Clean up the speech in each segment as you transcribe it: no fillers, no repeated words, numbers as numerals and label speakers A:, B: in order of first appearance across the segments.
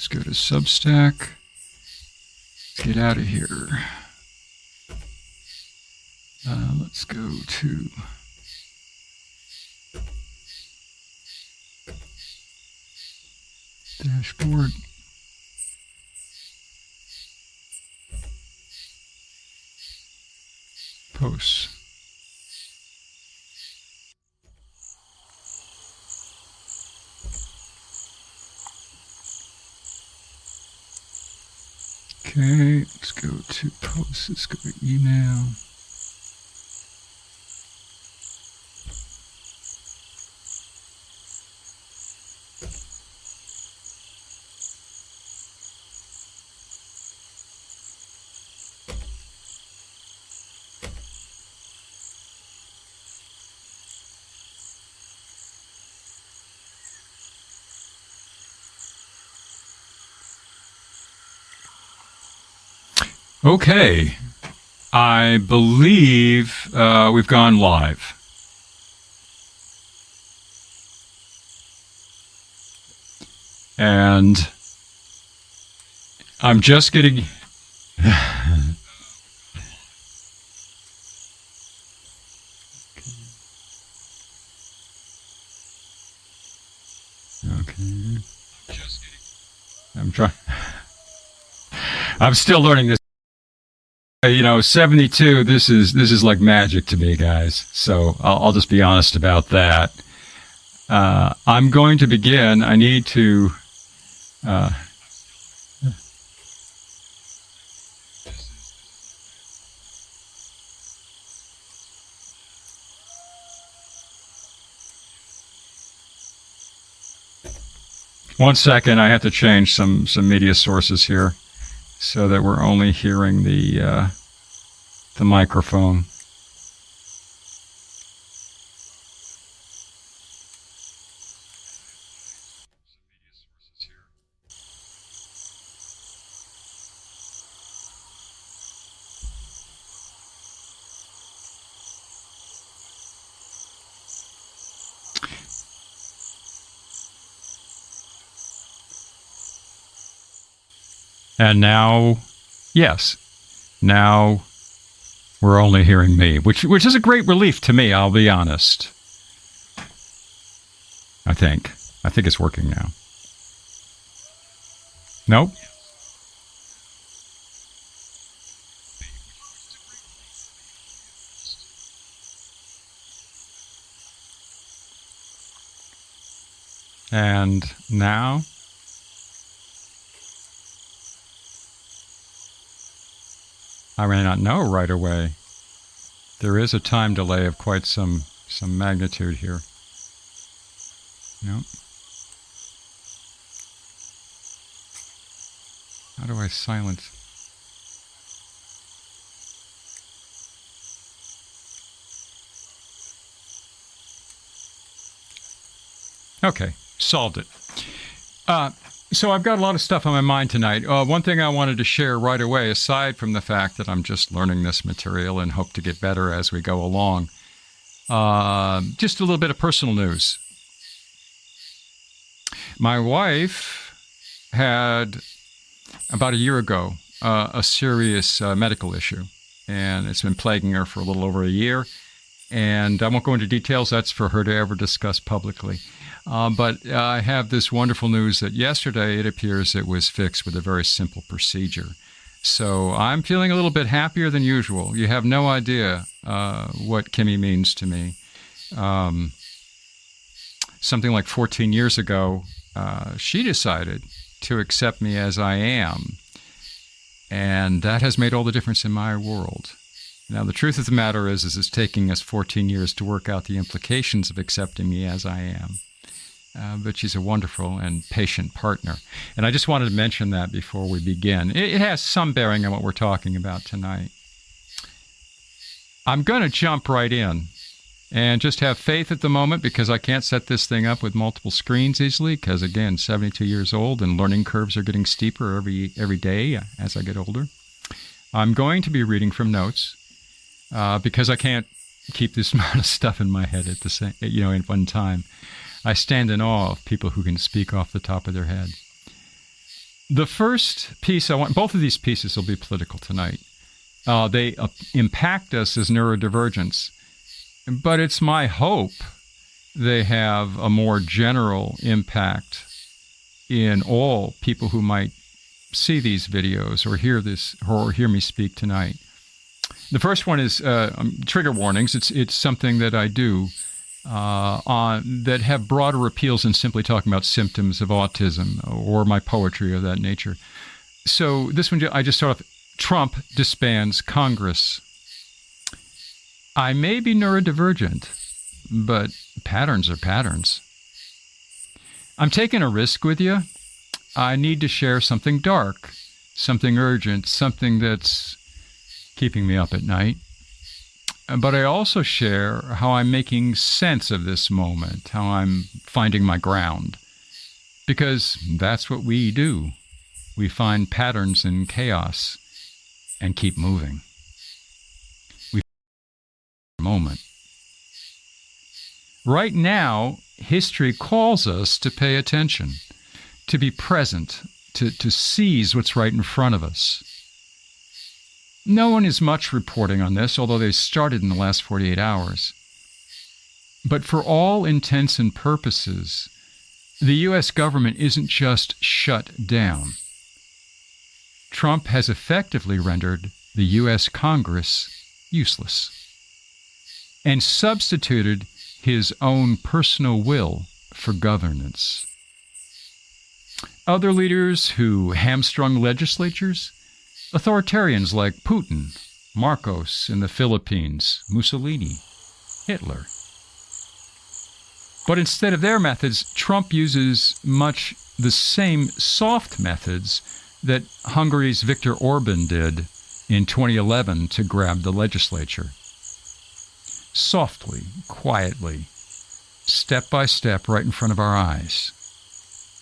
A: Let's go to Substack. Let's get out of here. Let's go to dashboard. Posts. Okay, let's go to posts. Let's go to email. Okay, I believe we've gone live. And I'm just getting... Okay. I'm trying... I'm still learning this. 72, this is like magic to me, guys. So I'll just be honest about that. I'm going to begin. I need to... One second, I have to change some media sources here so that we're only hearing the microphone. And now, yes, now we're only hearing me, which is a great relief to me, I'll be honest. I think it's working now. Nope. And now... I may not know right away. There is a time delay of quite some magnitude here. Nope. How do I silence? Okay, solved it. So I've got a lot of stuff on my mind tonight. One thing I wanted to share right away, aside from the fact that I'm just learning this material and hope to get better as we go along, just a little bit of personal news. My wife had, about a year ago, a serious medical issue, and it's been plaguing her for a little over a year. And I won't go into details. That's for her to ever discuss publicly. But I have this wonderful news that yesterday it appears it was fixed with a very simple procedure. So I'm feeling a little bit happier than usual. You have no idea what Kimmy means to me. Something like 14 years ago, she decided to accept me as I am. And that has made all the difference in my world. Now, the truth of the matter is it's taking us 14 years to work out the implications of accepting me as I am. But she's a wonderful and patient partner. And I just wanted to mention that before we begin. It has some bearing on what we're talking about tonight. I'm going to jump right in and just have faith at the moment because I can't set this thing up with multiple screens easily because, again, 72 years old and learning curves are getting steeper every day as I get older. I'm going to be reading from notes because I can't keep this amount of stuff in my head at the same, at one time. I stand in awe of people who can speak off the top of their head. The first piece I want, both of these pieces will be political tonight. They impact us as neurodivergents, but it's my hope they have a more general impact in all people who might see these videos or hear me speak tonight. The first one is trigger warnings. It's something that I do that have broader appeals than simply talking about symptoms of autism or my poetry of that nature. So this one, I just start off, Trump disbands Congress. I may be neurodivergent, but patterns are patterns. I'm taking a risk with you. I need to share something dark, something urgent, something that's keeping me up at night. But I also share how I'm making sense of this moment, how I'm finding my ground. Because that's what we do. We find patterns in chaos and keep moving. We find a moment. Right now, history calls us to pay attention, to be present, to seize what's right in front of us. No one is much reporting on this, although they started in the last 48 hours. But for all intents and purposes, the U.S. government isn't just shut down. Trump has effectively rendered the U.S. Congress useless and substituted his own personal will for governance. Other leaders who hamstrung legislatures, authoritarians like Putin, Marcos in the Philippines, Mussolini, Hitler. But instead of their methods, Trump uses much the same soft methods that Hungary's Viktor Orban did in 2011 to grab the legislature. Softly, quietly, step by step, right in front of our eyes,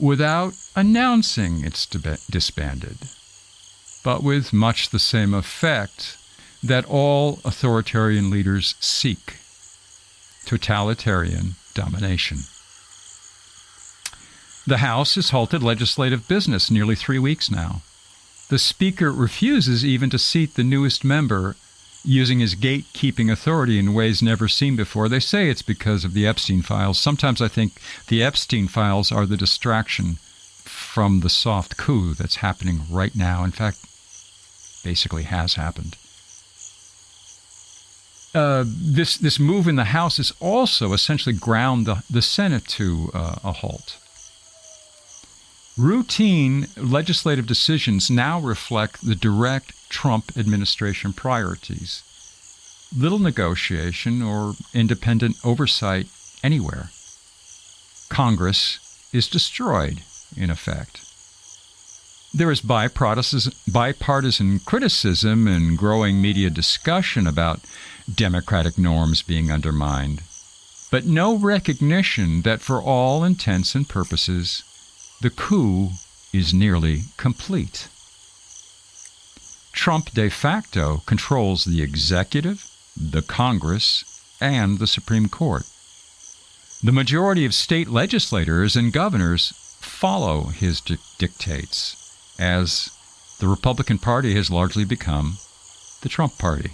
A: without announcing it's disbanded, but with much the same effect that all authoritarian leaders seek: totalitarian domination. The House has halted legislative business nearly 3 weeks now. The Speaker refuses even to seat the newest member, using his gatekeeping authority in ways never seen before. They say it's because of the Epstein files. Sometimes I think the Epstein files are the distraction from the soft coup that's happening right now. In fact, basically has happened. This move in the House has also essentially ground the Senate to a halt. Routine legislative decisions now reflect the direct Trump administration priorities. Little negotiation or independent oversight anywhere. Congress is destroyed, in effect. There is bipartisan criticism and growing media discussion about democratic norms being undermined, but no recognition that for all intents and purposes, the coup is nearly complete. Trump de facto controls the executive, the Congress, and the Supreme Court. The majority of state legislators and governors follow his dictates, as the Republican Party has largely become the Trump Party.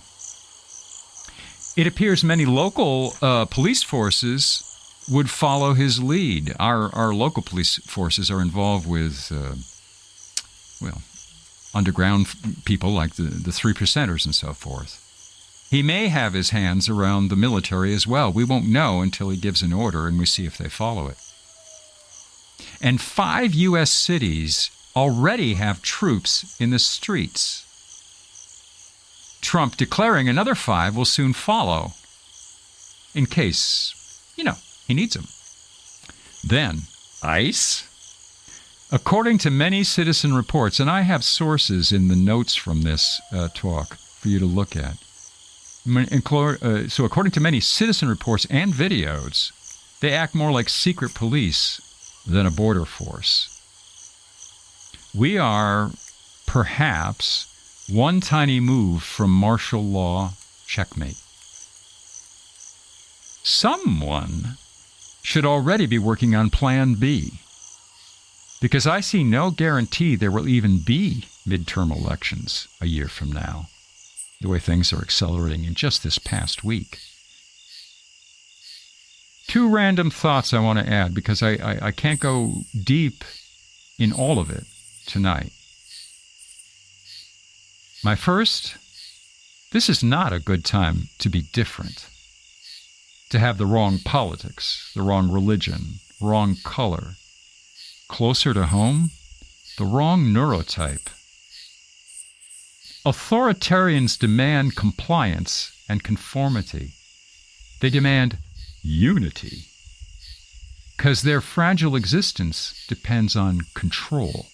A: It appears many local police forces would follow his lead. Our local police forces are involved with, underground people like the 3%ers and so forth. He may have his hands around the military as well. We won't know until he gives an order and we see if they follow it. And 5 U.S. cities already have troops in the streets. Trump declaring another 5 will soon follow, in case, he needs them. Then, ICE? According to many citizen reports, and I have sources in the notes from this talk for you to look at. So according to many citizen reports and videos, they act more like secret police than a border force. We are, perhaps, one tiny move from martial law checkmate. Someone should already be working on Plan B. because I see no guarantee there will even be midterm elections a year from now, the way things are accelerating in just this past week. Two random thoughts I want to add, because I can't go deep in all of it tonight. My first, this is not a good time to be different, to have the wrong politics, the wrong religion, wrong color. Closer to home, the wrong neurotype. Authoritarians demand compliance and conformity. They demand unity, because their fragile existence depends on control,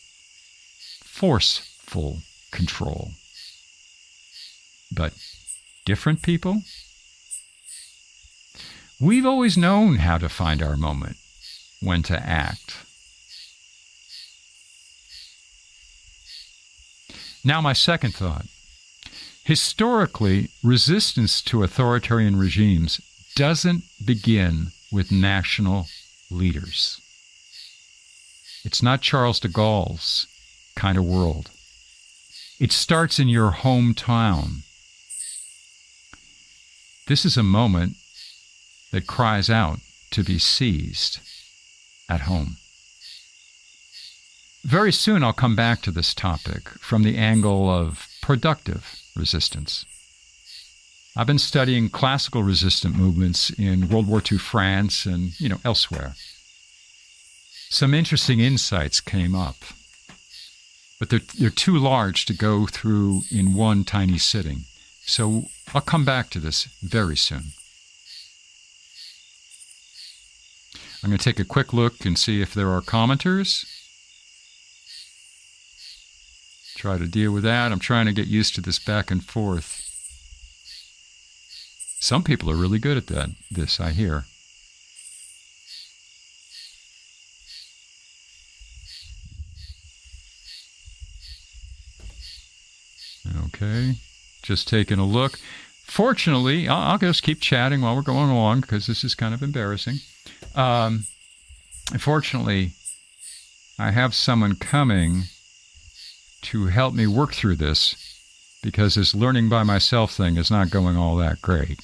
A: forceful control. But different people? We've always known how to find our moment, when to act. Now, my second thought. Historically, resistance to authoritarian regimes doesn't begin with national leaders. It's not Charles de Gaulle's kind of world. It starts in your hometown. This is a moment that cries out to be seized at home. Very soon I'll come back to this topic from the angle of productive resistance. I've been studying classical resistant movements in World War II France and, elsewhere. Some interesting insights came up, but they're too large to go through in one tiny sitting. So I'll come back to this very soon. I'm going to take a quick look and see if there are commenters. Try to deal with that. I'm trying to get used to this back and forth. Some people are really good at this, I hear. Okay, just taking a look. Fortunately, I'll just keep chatting while we're going along, because this is kind of embarrassing. Fortunately, I have someone coming to help me work through this, because this learning by myself thing is not going all that great.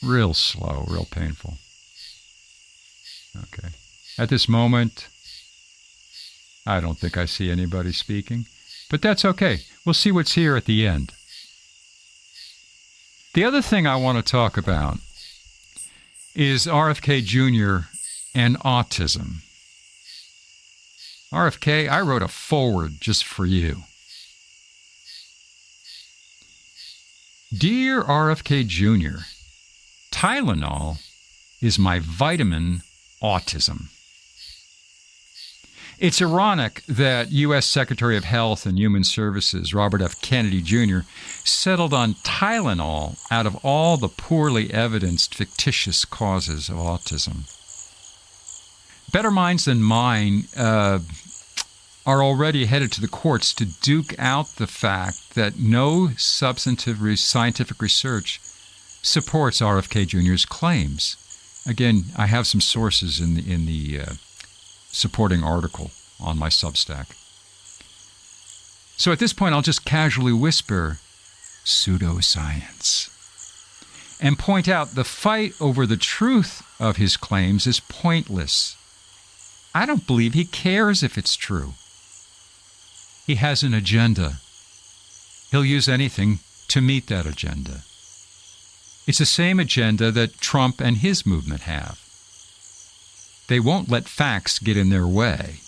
A: Real slow, real painful. Okay. At this moment, I don't think I see anybody speaking, but that's okay. We'll see what's here at the end. The other thing I want to talk about is RFKjr and autism. RFK, I wrote a foreword just for you. Dear RFKjr, Tylenol is my vitamin autism. It's ironic that U.S. Secretary of Health and Human Services Robert F. Kennedy Jr. settled on Tylenol out of all the poorly evidenced fictitious causes of autism. Better minds than mine are already headed to the courts to duke out the fact that no substantive scientific research supports RFK Jr.'s claims. Again, I have some sources in the supporting article on my Substack. So at this point, I'll just casually whisper pseudoscience and point out the fight over the truth of his claims is pointless. I don't believe he cares if it's true. He has an agenda. He'll use anything to meet that agenda. It's the same agenda that Trump and his movement have. They won't let facts get in their way.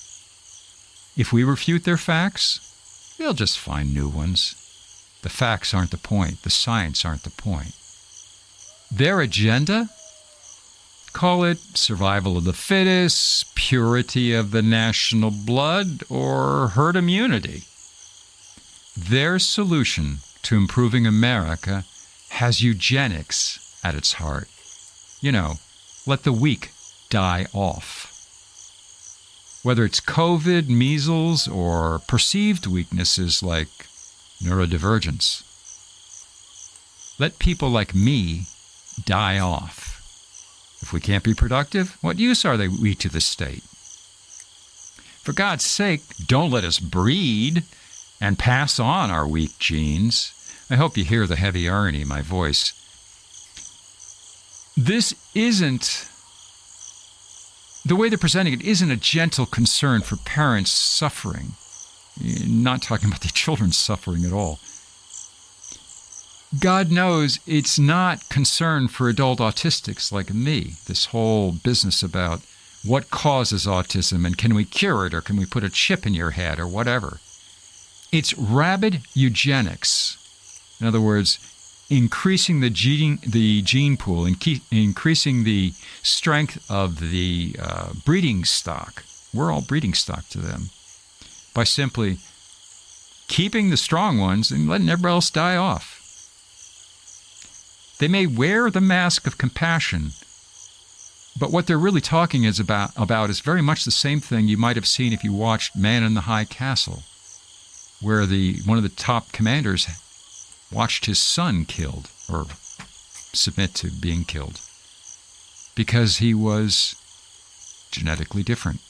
A: If we refute their facts, they'll just find new ones. The facts aren't the point. The science aren't the point. Their agenda? Call it survival of the fittest, purity of the national blood, or herd immunity. Their solution to improving America has eugenics at its heart. Let the weak die off. Whether it's COVID, measles, or perceived weaknesses like neurodivergence. Let people like me die off. If we can't be productive, what use are we to the state? For God's sake, don't let us breed and pass on our weak genes. I hope you hear the heavy irony in my voice. This isn't, the way they're presenting it isn't a gentle concern for parents suffering. Not talking about the children's suffering at all. God knows it's not concern for adult autistics like me, this whole business about what causes autism and can we cure it or can we put a chip in your head or whatever. It's rabid eugenics. In other words, increasing the gene pool, increasing the strength of the breeding stock. We're all breeding stock to them by simply keeping the strong ones and letting everybody else die off. They may wear the mask of compassion, but what they're really talking about is very much the same thing you might have seen if you watched Man in the High Castle, where one of the top commanders watched his son killed or submit to being killed because he was genetically different.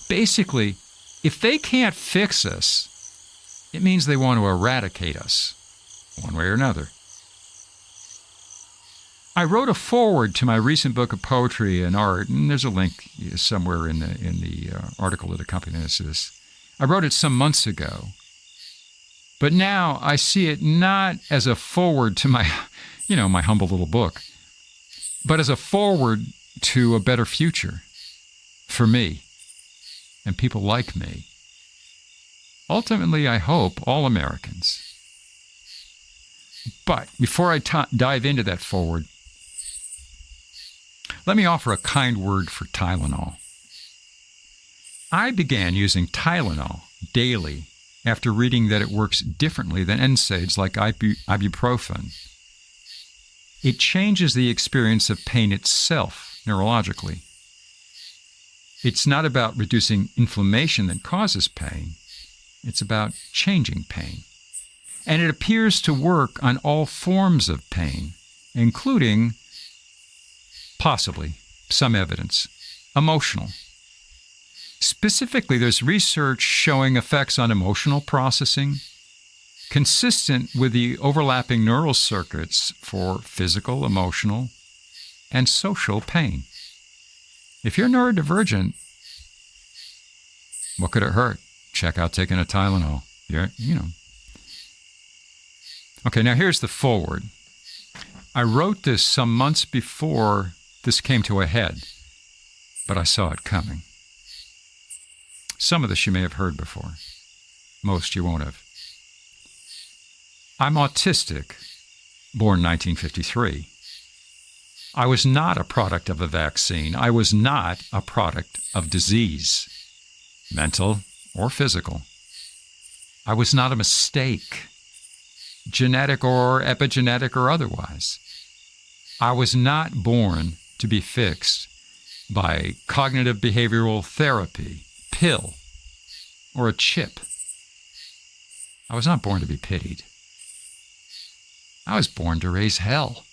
A: Basically, if they can't fix us, it means they want to eradicate us, one way or another. I wrote a foreword to my recent book of poetry and art, and there's a link somewhere in the article that accompanies this. I wrote it some months ago, but now I see it not as a foreword to my, my humble little book, but as a foreword to a better future for me and people like me. Ultimately, I hope all Americans. But before I dive into that foreword, let me offer a kind word for Tylenol. I began using Tylenol daily after reading that it works differently than NSAIDs like ibuprofen. It changes the experience of pain itself neurologically. It's not about reducing inflammation that causes pain. It's about changing pain. And it appears to work on all forms of pain, including, possibly, some evidence, emotional. Specifically, there's research showing effects on emotional processing, consistent with the overlapping neural circuits for physical, emotional, and social pain. If you're neurodivergent, what could it hurt? Check out taking a Tylenol. Okay, now here's the foreword. I wrote this some months before this came to a head, but I saw it coming. Some of this you may have heard before. Most you won't have. I'm autistic, born 1953. I was not a product of a vaccine. I was not a product of disease, mental or physical. I was not a mistake, genetic or epigenetic or otherwise. I was not born to be fixed by cognitive behavioral therapy, pill, or a chip. I was not born to be pitied. I was born to raise hell,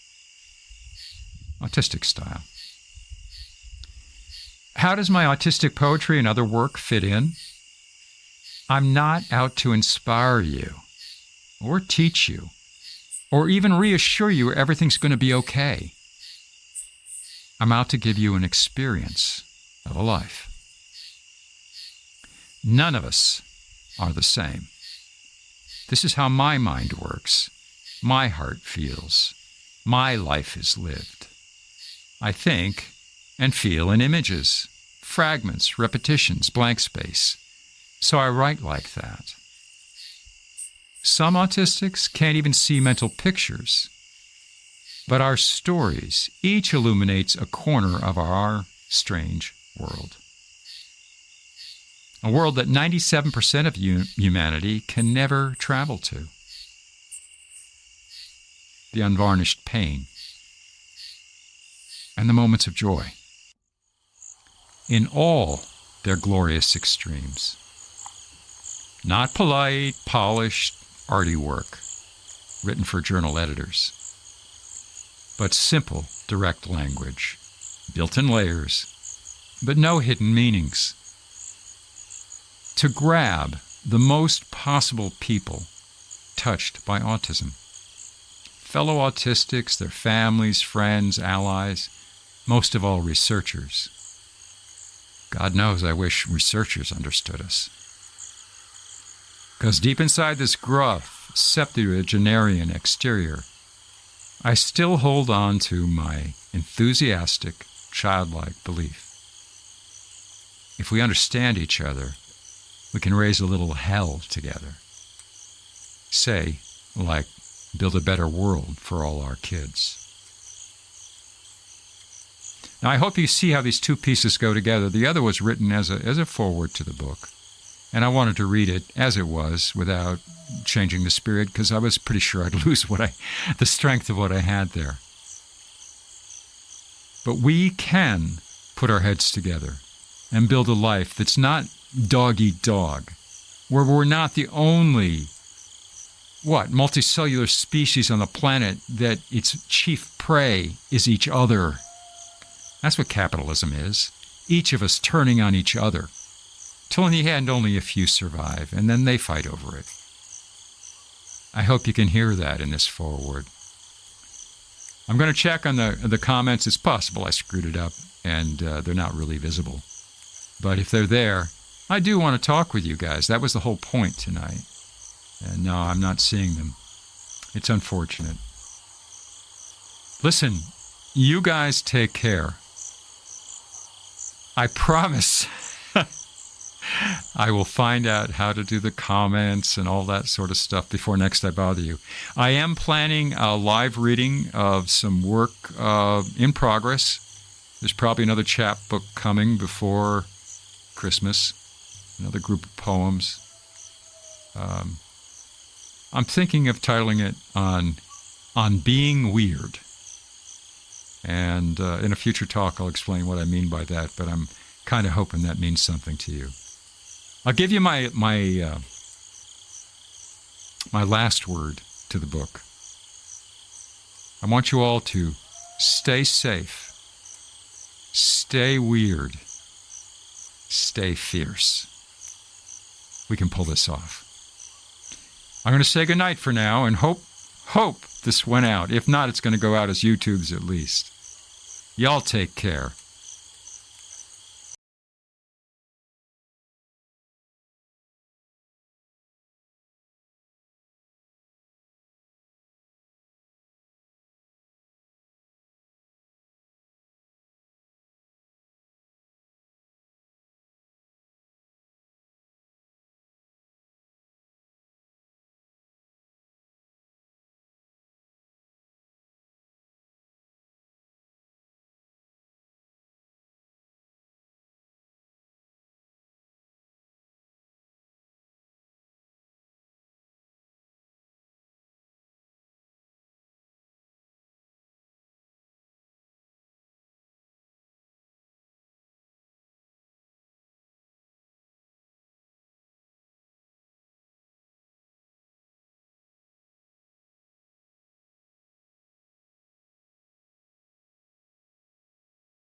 A: autistic style. How does my autistic poetry and other work fit in? I'm not out to inspire you or teach you or even reassure you everything's going to be okay. I'm out to give you an experience of a life. None of us are the same. This is how my mind works, my heart feels, my life is lived. I think and feel in images, fragments, repetitions, blank space. So I write like that. Some autistics can't even see mental pictures, but our stories each illuminates a corner of our strange world. A world that 97% of humanity can never travel to. The unvarnished pain and the moments of joy in all their glorious extremes. Not polite, polished, arty work written for journal editors, but simple, direct language, built in layers, but no hidden meanings. To grab the most possible people touched by autism. Fellow autistics, their families, friends, allies, most of all researchers. God knows I wish researchers understood us. Because deep inside this gruff, septuagenarian exterior, I still hold on to my enthusiastic, childlike belief. If we understand each other, we can raise a little hell together. Say, like, build a better world for all our kids. Now, I hope you see how these two pieces go together. The other was written as a foreword to the book, and I wanted to read it as it was without changing the spirit, because I was pretty sure I'd lose the strength of what I had there. But we can put our heads together and build a life that's not dog-eat-dog, where we're not the only, multicellular species on the planet that its chief prey is each other. That's what capitalism is. Each of us turning on each other, till in the end only a few survive, and then they fight over it. I hope you can hear that in this foreword. I'm going to check on the comments. It's possible I screwed it up, and they're not really visible. But if they're there, I do want to talk with you guys. That was the whole point tonight. And no, I'm not seeing them. It's unfortunate. Listen, you guys take care. I promise I will find out how to do the comments and all that sort of stuff before next I bother you. I am planning a live reading of some work in progress. There's probably another chapbook coming before Christmas, another group of poems. I'm thinking of titling it on being weird. And in a future talk, I'll explain what I mean by that, but I'm kind of hoping that means something to you. I'll give you my last word to the book. I want you all to stay safe, stay weird, stay fierce. We can pull this off. I'm going to say goodnight for now and hope this went out. If not, it's going to go out as YouTube's at least. Y'all take care.